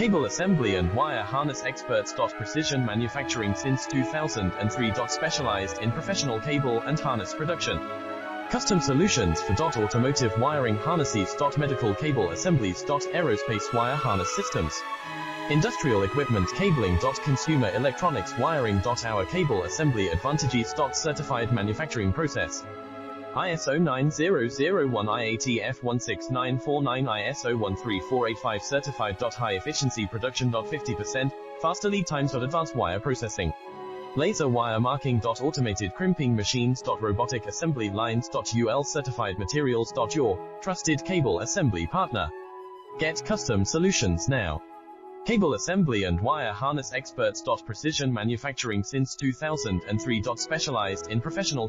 Cable assembly and wire harness experts. Precision manufacturing since 2003. Specialized in professional cable and harness production. Custom solutions for automotive wiring harnesses. Medical cable assemblies. Aerospace wire harness systems. Industrial equipment cabling. Consumer electronics wiring. Our cable assembly advantages. Certified manufacturing process. ISO 9001 IATF 16949 ISO 13485 certified. High efficiency production. 50% faster lead times. Advanced wire processing. Laser wire marking. Automated crimping machines. Robotic assembly lines. UL certified materials. Your trusted cable assembly partner. Get custom solutions now. Cable assembly and wire harness experts. Precision manufacturing since 2003. Specialized in professional